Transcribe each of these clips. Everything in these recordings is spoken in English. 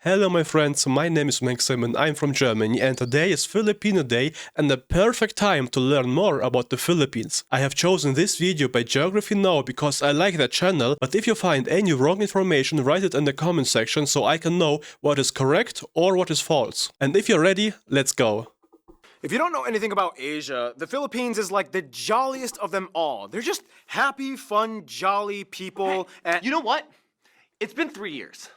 Hello my friends, my name is Maxim and I'm from Germany and today is Filipino Day and the perfect time to learn more about the Philippines. I have chosen this video by Geography Now because I like that channel, but if you find any wrong information, write it in the comment section so I can know what is correct or what is false. And if you're ready, let's go. If you don't know anything about Asia, the Philippines is like the jolliest of them all. They're just happy, fun, jolly people. And You know what? It's been 3 years.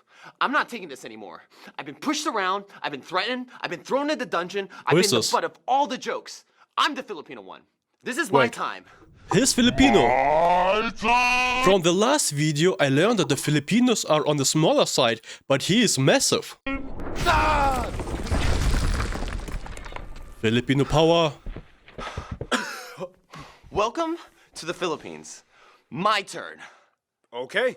I'm not taking this anymore. I've been pushed around, I've been threatened, I've been thrown into the dungeon, I've been the butt of all the jokes. I'm the Filipino one. This is my time. He's Filipino. From the last video I learned that the Filipinos are on the smaller side, but he is massive. Filipino power. Welcome to the Philippines. My turn. okay.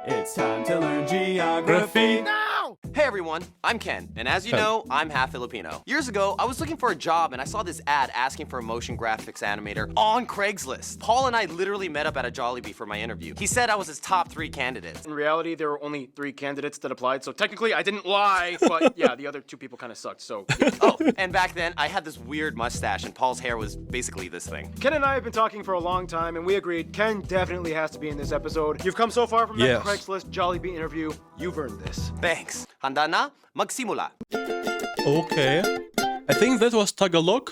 It's time to learn geography. Hey everyone, I'm Ken, and as you know, I'm half Filipino. Years ago, I was looking for a job and I saw this ad asking for a motion graphics animator on Craigslist. Paul and I literally met up at a Jollibee for my interview. He said I was his top 3 candidates. In reality, there were only 3 candidates that applied, so technically I didn't lie, but yeah, the other 2 people kind of sucked, so yeah. Oh, and back then, I had this weird mustache and Paul's hair was basically this thing. Ken and I have been talking for a long time, and we agreed Ken definitely has to be in this episode. You've come so far from that Yes. Craigslist Jollibee interview, you've earned this. Thanks. Handa na? Magsimula. Okay. I think that was Tagalog.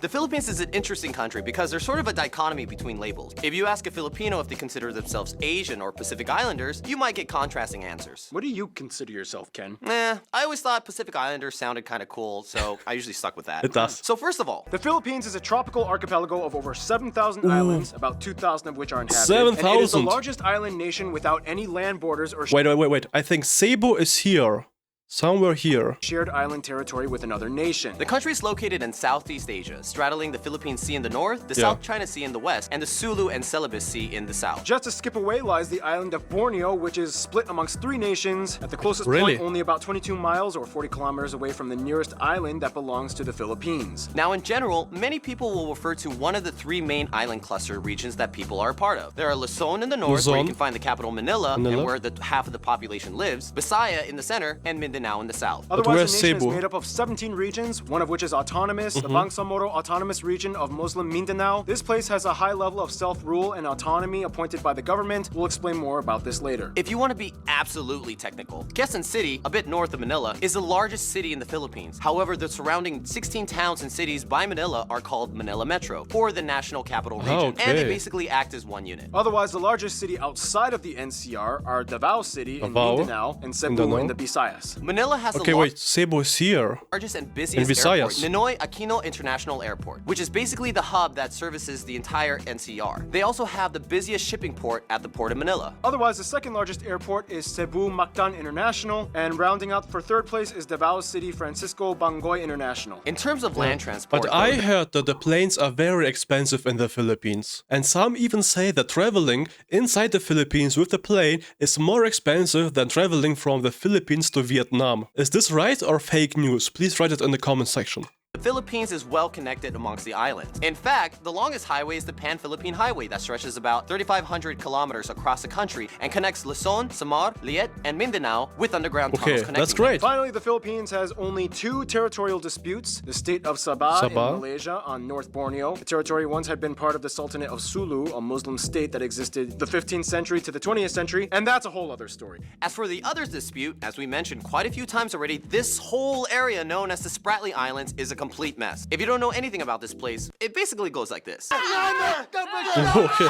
The Philippines is an interesting country because there's sort of a dichotomy between labels. If you ask a Filipino if they consider themselves Asian or Pacific Islanders, you might get contrasting answers. What do you consider yourself, Ken? I always thought Pacific Islanders sounded kind of cool, so I usually stuck with that. It does. So first of all, The Philippines is a tropical archipelago of over 7,000 islands, about 2,000 of which are inhabited. And it is the 7,000. largest island nation without any land borders or Wait. I think Cebu is here. Somewhere here. shared island territory with another nation. the country is located in Southeast Asia, straddling the Philippine Sea in the north, the Yeah. South China Sea in the west, and the Sulu and Celebes Sea in the south. Just to skip away lies the island of Borneo, which is split amongst 3 nations. At the closest Really? point, only about 22 miles or 40 kilometers away from the nearest island that belongs to the Philippines. Now, in general, many people will refer to one of the 3 main island cluster regions that people are a part of. There are Luzon in the north, where you Luzon. can find the capital Manila, Manila. and where the half of the population lives, Visaya in the center, and Mindanao in the south. Otherwise, where's the nation Cebu? is made up of 17 regions, one of which is autonomous, the Bangsamoro Autonomous Region of Muslim Mindanao. This place has a high level of self-rule and autonomy appointed by the government. We'll explain more about this later. If you want to be absolutely technical, Quezon City, a bit north of Manila, is the largest city in the Philippines. However, the surrounding 16 towns and cities by Manila are called Manila Metro, or the National Capital Region, and they Okay. basically act as one unit. Otherwise, the largest city outside of the NCR are Davao City in Davao? Mindanao and Cebu Mindanao? in the Visayas. Manila has Okay, the wait. Cebu is here. largest and busiest Visayas. airport, Ninoy Aquino International Airport, which is basically the hub that services the entire NCR. They also have the busiest shipping port at the Port of Manila. Otherwise, the second largest airport is Cebu Mactan International, and rounding out for third place is Davao City Francisco Bangoy International. In terms of land transport, But I heard that the planes are very expensive in the Philippines. And some even say that traveling inside the Philippines with the plane is more expensive than traveling from the Philippines to Vietnam. Is this right or fake news? Please write it in the comment section. the Philippines is well connected amongst the islands. In fact, the longest highway is the Pan-Philippine Highway that stretches about 3,500 kilometers across the country and connects Luzon, Samar, Liet, and Mindanao with underground tunnels Okay, connecting that's them. great. Finally, the Philippines has only 2 territorial disputes. The state of Sabah, in Sabah? Malaysia on North Borneo. The territory once had been part of the Sultanate of Sulu, a Muslim state that existed the 15th century to the 20th century, and that's a whole other story. As for the others dispute, as we mentioned quite a few times already, this whole area known as the Spratly Islands is a complete mess. If you don't know anything about this place, it basically goes like this. Okay.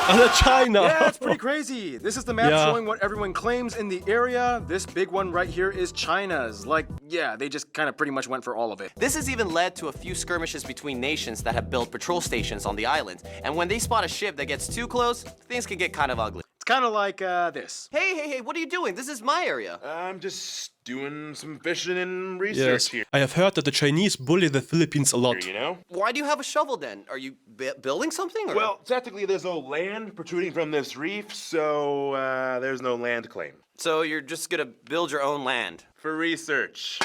And China. Yeah, it's pretty crazy. This is the map Yeah. showing what everyone claims in the area. This big one right here is China's. Like, yeah, they just kind of pretty much went for all of it. This has even led to a few skirmishes between nations that have built patrol stations on the island. And when they spot a ship that gets too close, things can get kind of ugly. It's kind of like this. Hey, what are you doing? This is my area. I'm just doing some fishing and Yes. research here, I have heard that the Chinese bully the Philippines a lot. you know? Why do you have a shovel then? Are you building something? Or? Well, technically there's no land protruding from this reef, so there's no land claim. So you're just gonna build your own land. For research.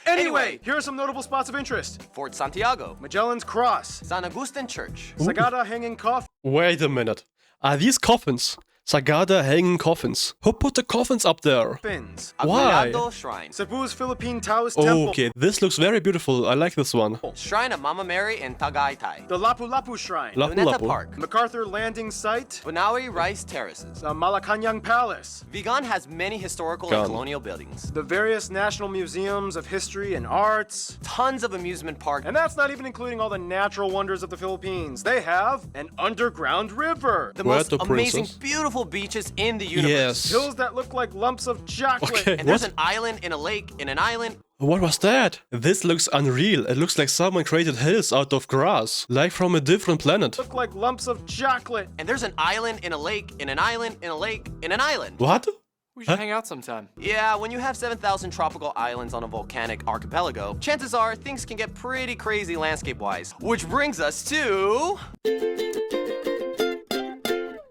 Anyway, here are some notable spots of interest. Fort Santiago, Magellan's Cross, San Agustin Church, Sagada Hanging Coffin, Wait a minute. Are these coffins? Sagada hanging coffins. Who put the coffins up there? Fins. Why? Aguinaldo Shrine. Cebu's Philippine Taoist Temple. Okay, this looks very beautiful. I like this one. Shrine of Mama Mary in Tagaytay. The Lapu-Lapu Shrine. Luneta Lapu-Lapu. Park. MacArthur Landing Site. Bunawi Rice Terraces. The Malacanang Palace. Vigan has many historical Gan. and colonial buildings. The various national museums of history and arts. Tons of amusement parks. And that's not even including all the natural wonders of the Philippines. They have an underground river. The most Puerto amazing, Princess. beautiful beaches in the universe. Yes. Hills that look like lumps of chocolate. Okay. And there's What? an island in a lake in an island. What was that? This looks unreal. It looks like someone created hills out of grass. Like from a different planet. Look like lumps of chocolate. And there's an island in a lake in an island in a lake in an island. What? We should hang out sometime. Yeah, when you have 7,000 tropical islands on a volcanic archipelago, chances are things can get pretty crazy landscape-wise. Which brings us to...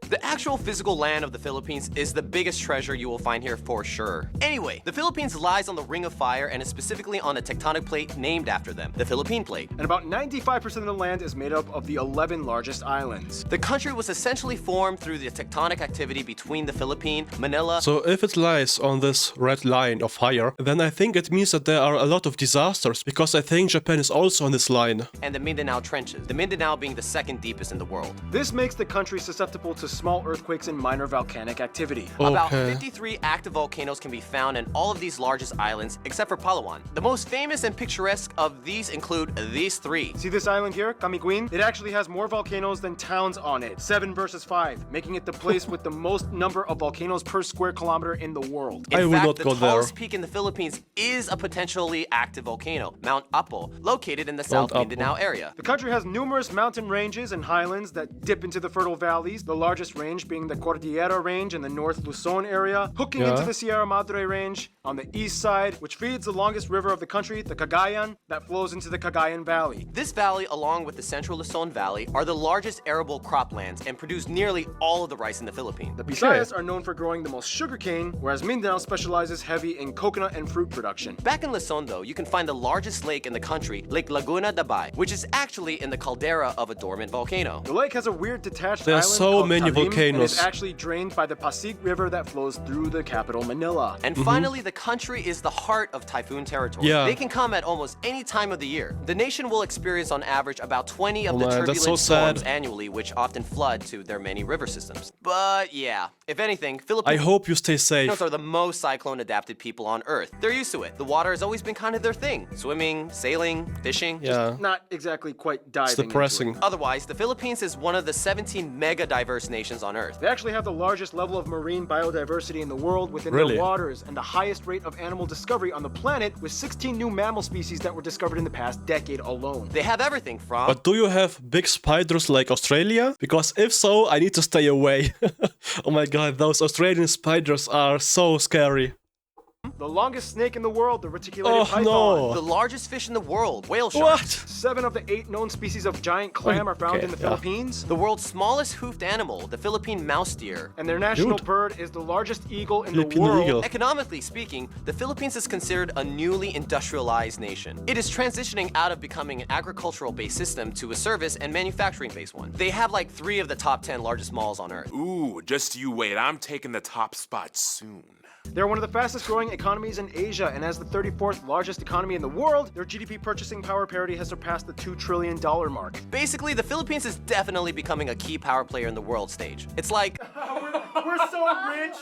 The actual physical land of the Philippines is the biggest treasure you will find here for sure. Anyway, the Philippines lies on the Ring of Fire and is specifically on a tectonic plate named after them, the Philippine Plate. And about 95% of the land is made up of the 11 largest islands. The country was essentially formed through the tectonic activity between the Philippine, Manila, So if it lies on this red line of fire, then I think it means that there are a lot of disasters, because I think Japan is also on this line. and the Mindanao Trenches, the Mindanao being the second deepest in the world. This makes the country susceptible to small earthquakes and minor volcanic activity. About Okay. 53 active volcanoes can be found in all of these largest islands, except for Palawan. The most famous and picturesque of these include these three. See this island here, Camiguin? It actually has more volcanoes than towns on it, 7 versus 5, making it the place with the most number of volcanoes per square kilometer in the world. In I will fact, not the go there. tallest peak in the Philippines is a potentially active volcano, Mount Apo, located in the South Apo. Mindanao area. The country has numerous mountain ranges and highlands that dip into the fertile valleys, the largest range being the Cordillera Range in the North Luzon area, hooking into Yeah. the Sierra Madre Range on the east side, which feeds the longest river of the country, the Cagayan, that flows into the Cagayan Valley. This valley, along with the central Luzon Valley, are the largest arable croplands and produce nearly all of the rice in the Philippines. The Visayas are known for growing the most sugarcane, whereas Mindanao specializes heavy in coconut and fruit production. Back in Luzon, though, you can find the largest lake in the country, Lake Laguna de Bay, which is actually in the caldera of a dormant volcano. The lake has a weird detached There are island so called many Talim, and volcanoes. is actually drained by the Pasig River that flows through the capital, Manila. And finally, the country is the heart of typhoon territory. Yeah. They can come at almost any time of the year. The nation will experience on average about 20 of Oh the man, that's turbulent so sad. storms annually, which often flood to their many river systems. But yeah, if anything, I Filipinos hope you stay safe. are the most cyclone adapted people on Earth. They're used to it. The water has always been kind of their thing. Swimming, sailing, fishing. Yeah. Not exactly quite diving. It's into depressing. it. Otherwise, the Philippines is one of the 17 mega diverse nations on Earth. They actually have the largest level of marine biodiversity in the world within Really? their waters and the highest rate of animal discovery on the planet, with 16 new mammal species that were discovered in the past decade alone. They have everything from But do you have big spiders like Australia? Because if so, I need to stay away. Oh my god, those Australian spiders are so scary. The longest snake in the world, the reticulated Oh, python. no. the largest fish in the world, whale sharks. What? 7 of the 8 known species of giant clam are found Okay, in the yeah. Philippines. The world's smallest hoofed animal, the Philippine mouse deer. And their national Dude. bird is the largest eagle in the Filipino world. eagle. Economically speaking, the Philippines is considered a newly industrialized nation. It is transitioning out of becoming an agricultural-based system to a service and manufacturing-based one. They have like 3 of the top 10 largest malls on Earth. Ooh, just you wait. I'm taking the top spot soon. They're one of the fastest growing economies in Asia, and as the 34th largest economy in the world, their GDP purchasing power parity has surpassed the $2 trillion mark. Basically, the Philippines is definitely becoming a key power player in the world stage. It's like, We're so rich!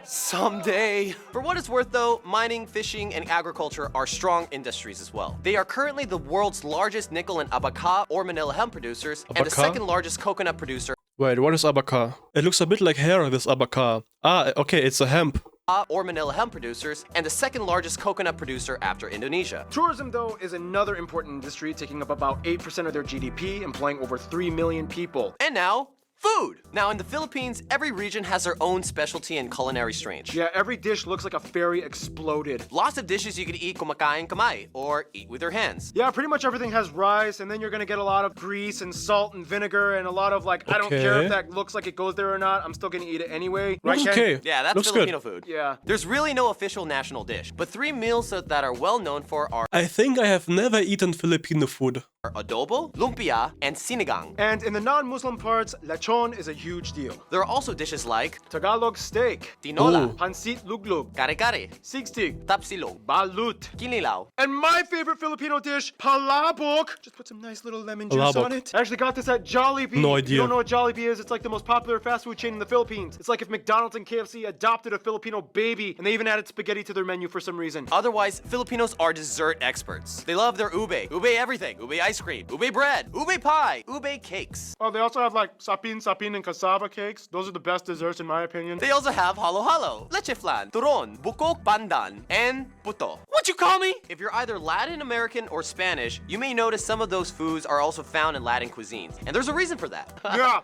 someday. For what it's worth though, mining, fishing, and agriculture are strong industries as well. They are currently the world's largest nickel and abaca or Manila hemp producers, and the Abaca? second largest coconut producer Wait, what is abaca? It looks a bit like hair, this abaca. Ah, okay, it's a hemp. or Manila hemp producers, and the second largest coconut producer after Indonesia. Tourism, though, is another important industry, taking up about 8% of their GDP, employing over 3 million people. And now, food! Now in the Philippines, every region has their own specialty and culinary strange. Yeah, every dish looks like a fairy exploded. Lots of dishes you could eat kumakain kamay, or eat with your hands. Yeah, pretty much everything has rice, and then you're gonna get a lot of grease and salt and vinegar, and a lot of like, I don't care Okay. if that looks like it goes there or not, I'm still gonna eat it anyway. Right, Looks Ken? okay. Yeah, that's Looks Filipino good. food. Yeah. There's really no official national dish, but 3 meals that are well known for are I think I have never eaten Filipino food. adobo, lumpia, and sinigang. And in the non-Muslim parts, lechon lechon is a huge deal. There are also dishes like Tagalog steak, tinola, Ooh. pansit luglug, kare-kare, sigsig, tapsilog, balut, kinilaw. and my favorite Filipino dish, palabok. Just put some nice little lemon juice Palabok. on it. I actually got this at Jollibee. No If you idea. don't know what Jollibee is, it's like the most popular fast food chain in the Philippines. It's like if McDonald's and KFC adopted a Filipino baby, and they even added spaghetti to their menu for some reason. Otherwise, Filipinos are dessert experts. They love their ube, ube everything, ube ice cream, ube bread, ube pie, ube cakes. Oh, they also have like sapin, and cassava cakes. Those are the best desserts in my opinion. They also have halo-halo, leche flan, turon, bukok pandan, and puto. What you call me? If you're either Latin American or Spanish, you may notice some of those foods are also found in Latin cuisines. And there's a reason for that. Yeah,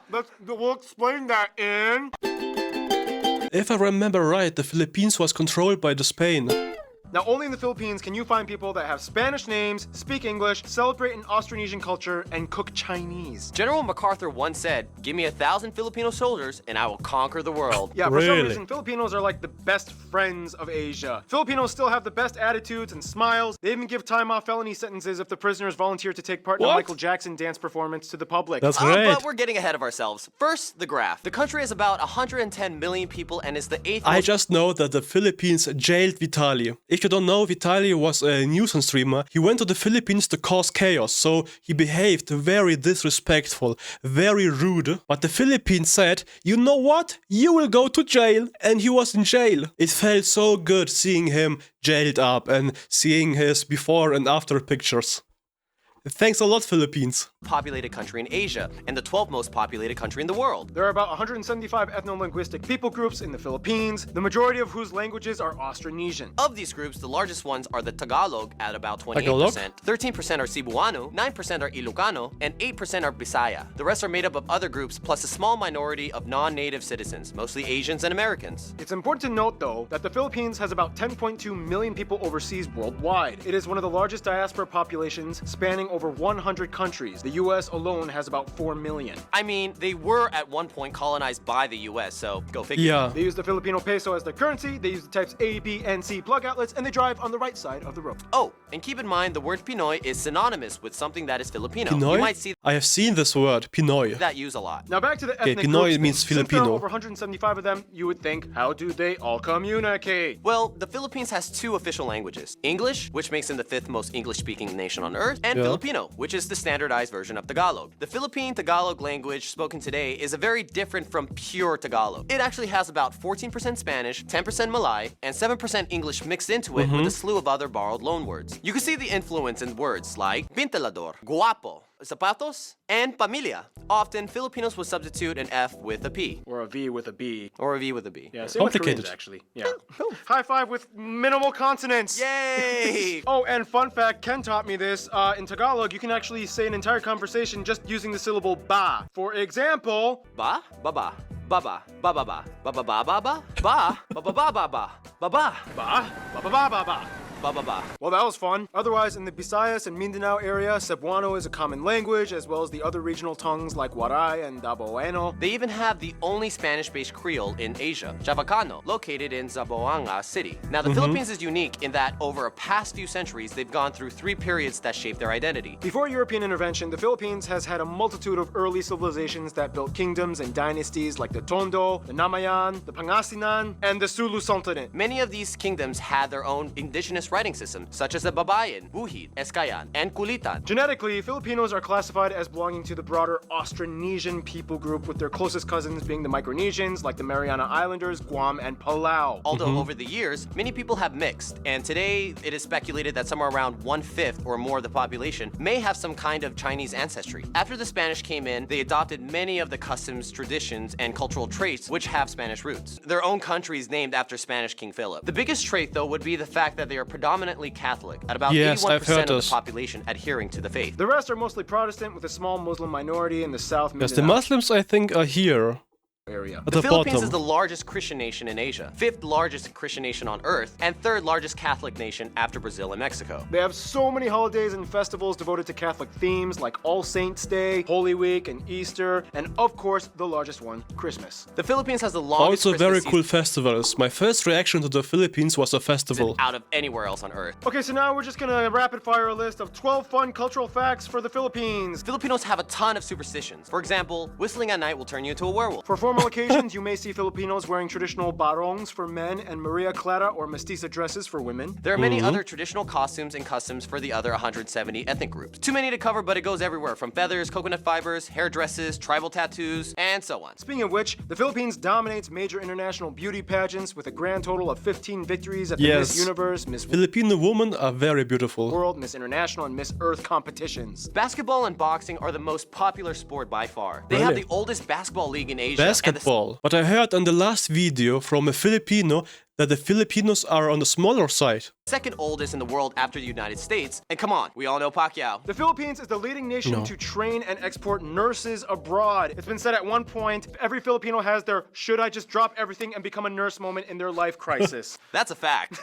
we'll explain that in... If I remember right, the Philippines was controlled by the Spain. Now, only in the Philippines can you find people that have Spanish names, speak English, celebrate an Austronesian culture, and cook Chinese. General MacArthur once said, "Give me 1,000 Filipino soldiers and I will conquer the world." Yeah, for some Really? reason, Filipinos are like the best friends of Asia. Filipinos still have the best attitudes and smiles. They even give time off felony sentences if the prisoners volunteer to take part in a What? Michael Jackson dance performance to the public. That's great. But we're getting ahead of ourselves. First, the graph. The country has about 110 million people and is the 8th I most just know that the Philippines jailed Vitali. If you don't know, Vitali was a news streamer. He went to the Philippines to cause chaos, so he behaved very disrespectful, very rude. But the Philippines said, you know what? You will go to jail. And he was in jail. It felt so good seeing him jailed up and seeing his before and after pictures. Thanks a lot, Philippines. populated country in Asia and the 12th most populated country in the world. There are about 175 ethno-linguistic people groups in the Philippines, the majority of whose languages are Austronesian. Of these groups, the largest ones are the Tagalog at about 28%, Tagalog? 13% are Cebuano, 9% are Ilocano, and 8% are Bisaya. The rest are made up of other groups plus a small minority of non-native citizens, mostly Asians and Americans. It's important to note, though, that the Philippines has about 10.2 million people overseas worldwide. It is one of the largest diaspora populations, spanning over 100 countries. The US alone has about 4 million. I mean, they were at one point colonized by the US, so go figure. Yeah. They use the Filipino peso as their currency, they use the types A, B, and C plug outlets, and they drive on the right side of the road. Oh, and keep in mind the word Pinoy is synonymous with something that is Filipino. Pinoy? You might see I have seen this word, Pinoy. that used a lot. Now back to the ethnic Pinoy groups means thing. Since there are Filipino. over 175 of them, you would think, how do they all communicate? Well, the Philippines has two official languages. English, which makes them the 5th most English-speaking nation on earth, and Yeah. Filipino, which is the standardized version of Tagalog. The Philippine Tagalog language spoken today is a very different from pure Tagalog. It actually has about 14% Spanish, 10% Malay, and 7% English mixed into it with a slew of other borrowed loanwords. You can see the influence in words like pintalador, guapo, zapatos, and pamilya. Often, Filipinos will substitute an F with a P, Or a V with a B. or a V with a B. Yeah, same with Complicated. Koreans, actually. Yeah. High five with minimal consonants. Yay! Oh, and fun fact, Ken taught me this. In Tagalog, you can actually say an entire conversation just using the syllable ba. For example, Ba, baba, baba, baba, ba, baba, ba, ba, ba, ba, baba, ba, ba, ba, baba, ba, ba, ba, ba, ba, ba. baba, ba. Well, that was fun. Otherwise, in the Visayas and Mindanao area, Cebuano is a common language, as well as the other regional tongues like Waray and Daboeno. They even have the only Spanish-based Creole in Asia, Chavacano, located in Zamboanga City. Now, the Philippines is unique in that over a past few centuries, they've gone through 3 periods that shape their identity. Before European intervention, the Philippines has had a multitude of early civilizations that built kingdoms and dynasties like the Tondo, the Namayan, the Pangasinan, and the Sulu Sultanate. Many of these kingdoms had their own indigenous writing system, such as the Babayan, Buhid, Eskayan, and Kulitan. Genetically, Filipinos are classified as belonging to the broader Austronesian people group, with their closest cousins being the Micronesians, like the Mariana Islanders, Guam, and Palau. Although over the years, many people have mixed, and today it is speculated that somewhere around 1/5 or more of the population may have some kind of Chinese ancestry. After the Spanish came in, they adopted many of the customs, traditions, and cultural traits which have Spanish roots. Their own country is named after Spanish King Philip. The biggest trait, though, would be the fact that they are predominantly Catholic, at about Yes, I've 81% heard of this. the population adhering to the faith. The rest are mostly Protestant, with a small Muslim minority in the South. Yes, the Mindanao. Muslims, I think, are here. area. At The the Philippines bottom. is the largest Christian nation in Asia, 5th largest Christian nation on Earth, and 3rd largest Catholic nation after Brazil and Mexico. They have so many holidays and festivals devoted to Catholic themes like All Saints Day, Holy Week, and Easter, and of course, the largest one, Christmas. The Philippines has the longest Also Christmas very season cool festivals. My first reaction to the Philippines was a festival. out of anywhere else on Earth. Okay, so now we're just gonna rapid fire a list of 12 fun cultural facts for the Philippines. Filipinos have a ton of superstitions. For example, whistling at night will turn you into a werewolf. For formal occasions, you may see Filipinos wearing traditional barongs for men and Maria Clara or mestiza dresses for women. There are many other traditional costumes and customs for the other 170 ethnic groups. Too many to cover, but it goes everywhere from feathers, coconut fibers, hair dresses, tribal tattoos, and so on. Speaking of which, the Philippines dominates major international beauty pageants with a grand total of 15 victories at the Miss Yes. Universe, Miss Filipino women are very beautiful. World, Miss International, and Miss Earth competitions. Basketball and boxing are the most popular sport by far. They have Really? the oldest basketball league in Asia. and the- Basketball. But I heard on the last video from a Filipino that the Filipinos are on the smaller side. second oldest in the world after the United States. And come on, we all know Pacquiao. The Philippines is the leading nation No. to train and export nurses abroad. It's been said at one point, every Filipino has their should I just drop everything and become a nurse moment in their life crisis. That's a fact.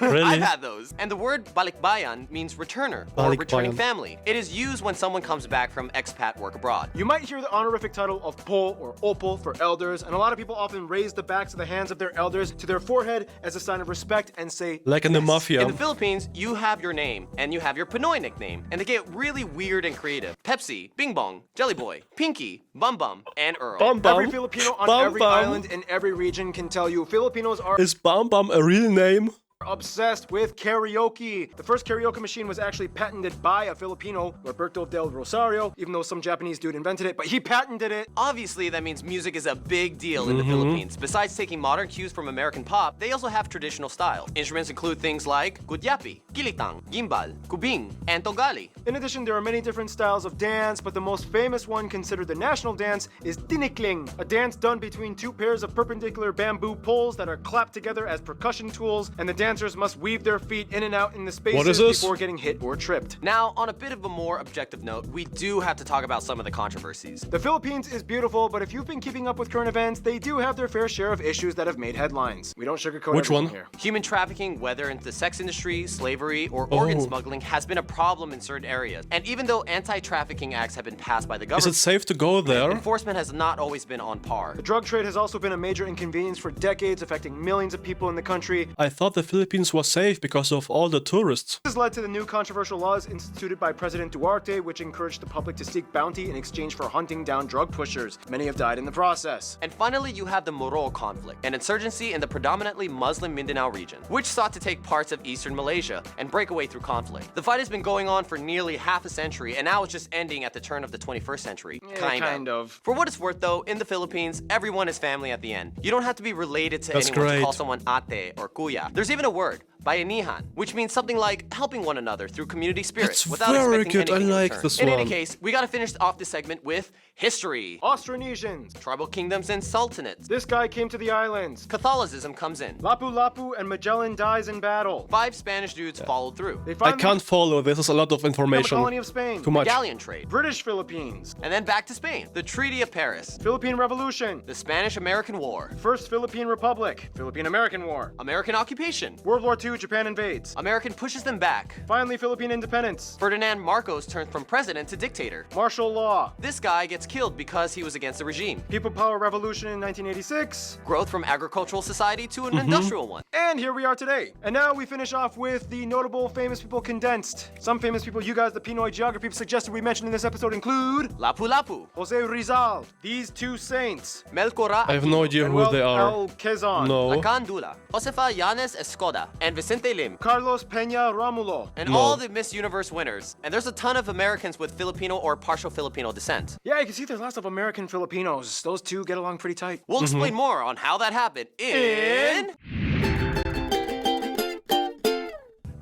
Really? I've had those. And the word balikbayan means returner or returning Balikbayan. family. It is used when someone comes back from expat work abroad. You might hear the honorific title of po or opo for elders, and a lot of people often raise the backs of the hands of their elders to their forehead as a sign of respect and say, Like in the mafia. In the Philippines, you have your name and you have your Pinoy nickname, and they get really weird and creative. Pepsi, Bing Bong, Jelly Boy, Pinky, Bum Bum, and Earl. Bum Bum. every Filipino on Bum every Bum. island in every region can tell you Filipinos are Is Bam Bam a real name? obsessed with karaoke. The first karaoke machine was actually patented by a Filipino, Roberto del Rosario, even though some Japanese dude invented it, but he patented it. Obviously, that means music is a big deal in the Philippines. Besides taking modern cues from American pop, they also have traditional styles. Instruments include things like gudyapi, gilitang, gimbal, kubing, and togali. In addition, there are many different styles of dance, but the most famous one considered the national dance is tinikling, a dance done between two pairs of perpendicular bamboo poles that are clapped together as percussion tools, and the dancers must weave their feet in and out in the spaces is this? before getting hit or tripped. Now, on a bit of a more objective note, we do have to talk about some of the controversies. The Philippines is beautiful, but if you've been keeping up with current events, they do have their fair share of issues that have made headlines. We don't sugarcoat Which everything one? here. Human trafficking, whether in the sex industry, slavery, or organ Oh. smuggling, has been a problem in certain areas. And even though anti-trafficking acts have been passed by the Is government, it safe to go there? enforcement has not always been on par. The drug trade has also been a major inconvenience for decades, affecting millions of people in the country. I thought the Philippines was safe because of all the tourists. This has led to the new controversial laws instituted by President Duarte, which encouraged the public to seek bounty in exchange for hunting down drug pushers. Many have died in the process. And finally, you have the Moro conflict, an insurgency in the predominantly Muslim Mindanao region, which sought to take parts of eastern Malaysia and break away through conflict. The fight has been going on for nearly half a century, and now it's just ending at the turn of the 21st century. Kind of. For what it's worth, though, in the Philippines, everyone is family at the end. You don't have to be related to That's anyone to great. call someone ate or kuya. There's even a word, bayanihan, which means something like helping one another through community spirit That's without very expecting good. I anything in like return. this In any one. case, we gotta finish off this segment with history. Austronesians. Tribal kingdoms and sultanates. This guy came to the islands. Catholicism comes in. Lapu-Lapu and Magellan dies in battle. 5 Spanish dudes followed through. They I finally can't follow. This is a lot of become a information. colony of Spain. Too much. Galleon trade. British Philippines. And then back to Spain. The Treaty of Paris. Philippine Revolution. The Spanish-American War. First Philippine Republic. Philippine-American War. American occupation. World War II, Japan invades. American pushes them back. Finally, Philippine independence. Ferdinand Marcos turns from president to dictator. Martial law. This guy gets killed because he was against the regime. People Power Revolution in 1986. Growth from agricultural society to an industrial one. And here we are today. And now we finish off with the notable famous people condensed. Some famous people you guys, the Pinoy geography, suggested we mention in this episode include Lapu-Lapu. Jose Rizal, these two saints, Melchora I have no idea and who well, they are. El Quezon, No. Acandula. Josefa Yanes Escoda. And Vicente Lim. Carlos Peña Romulo. And No. all the Miss Universe winners. And there's a ton of Americans with Filipino or partial Filipino descent. Yeah, you can see there's lots of American Filipinos. Those two get along pretty tight. We'll explain more on how that happened in...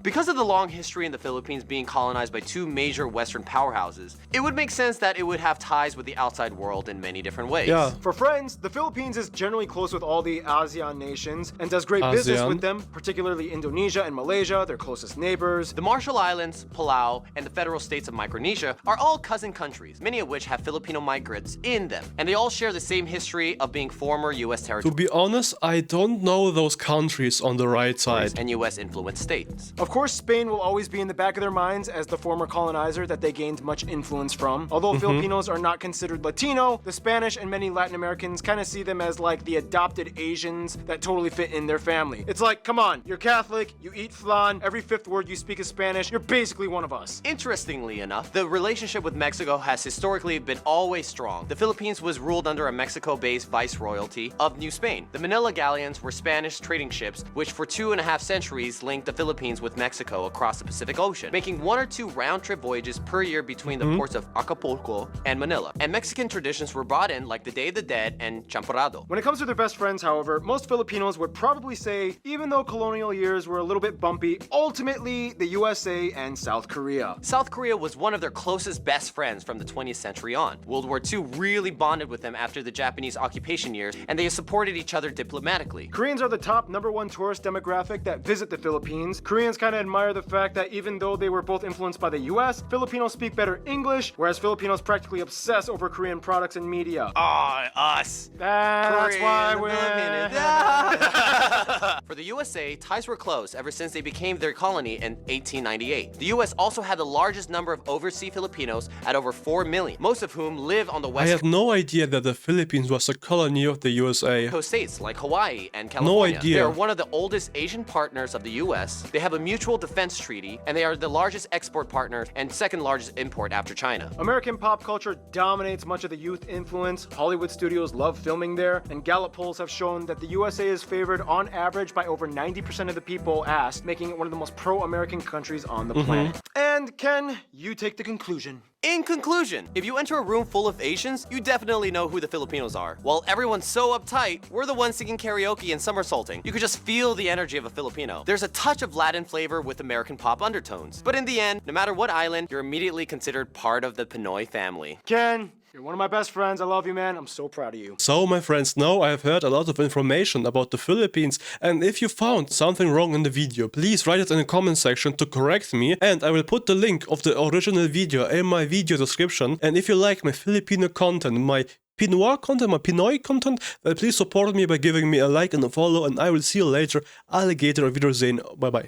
Because of the long history in the Philippines being colonized by two major Western powerhouses, it would make sense that it would have ties with the outside world in many different ways. Yeah. For friends, the Philippines is generally close with all the ASEAN nations and does great business ASEAN. with them, particularly Indonesia and Malaysia, their closest neighbors. The Marshall Islands, Palau, and the federal states of Micronesia are all cousin countries, many of which have Filipino migrants in them, and they all share the same history of being former U.S. To territories be honest, I don't know those countries on the right side. and U.S.-influenced states. Of course, Spain will always be in the back of their minds as the former colonizer that they gained much influence from. Although Filipinos are not considered Latino, the Spanish and many Latin Americans kind of see them as like the adopted Asians that totally fit in their family. It's like, come on, you're Catholic, you eat flan, every fifth word you speak is Spanish, you're basically one of us. Interestingly enough, the relationship with Mexico has historically been always strong. The Philippines was ruled under a Mexico-based viceroyalty of New Spain. The Manila galleons were Spanish trading ships, which for 2.5 centuries linked the Philippines with Mexico across the Pacific Ocean, making 1 or 2 round-trip voyages per year between the ports of Acapulco and Manila. And Mexican traditions were brought in like the Day of the Dead and Champorado. When it comes to their best friends, however, most Filipinos would probably say, even though colonial years were a little bit bumpy, ultimately the USA and South Korea. South Korea was one of their closest best friends from the 20th century on. World War II really bonded with them after the Japanese occupation years, and they supported each other diplomatically. Koreans are the top #1 tourist demographic that visit the Philippines. Koreans kind of admire the fact that even though they were both influenced by the US, Filipinos speak better English, whereas Filipinos practically obsess over Korean products and media. Us. That's why we're... For the USA, ties were close ever since they became their colony in 1898. The US also had the largest number of overseas Filipinos at over 4 million, most of whhom live on the I west had no idea that the Philippines was a colony of the USA. coast states like Hawaii and California. idea. They are one of the oldest Asian partners of the US. They have a mutual defense treaty, and they are the largest export partner and second largest import after China. American pop culture dominates much of the youth influence. Hollywood studios love filming there, and Gallup polls have shown that the USA is favored on average by over 90% of the people asked, making it one of the most pro-American countries on the planet. And Ken, you take the conclusion. In conclusion, if you enter a room full of Asians, you definitely know who the Filipinos are. While everyone's so uptight, we're the ones singing karaoke and somersaulting. You could just feel the energy of a Filipino. There's a touch of Latin flavor with American pop undertones. But in the end, no matter what island, you're immediately considered part of the Pinoy family. Ken, you're one of my best friends. I love you, man. I'm so proud of you. So, my friends, now I have heard a lot of information about the Philippines, and if you found something wrong in the video, please write it in the comment section to correct me, and I will put the link of the original video in my video description. And if you like my Filipino content, my Pinoy content, my Pinoy content, then please support me by giving me a like and a follow, and I will see you later. Alligator, auf Wiedersehen, bye bye.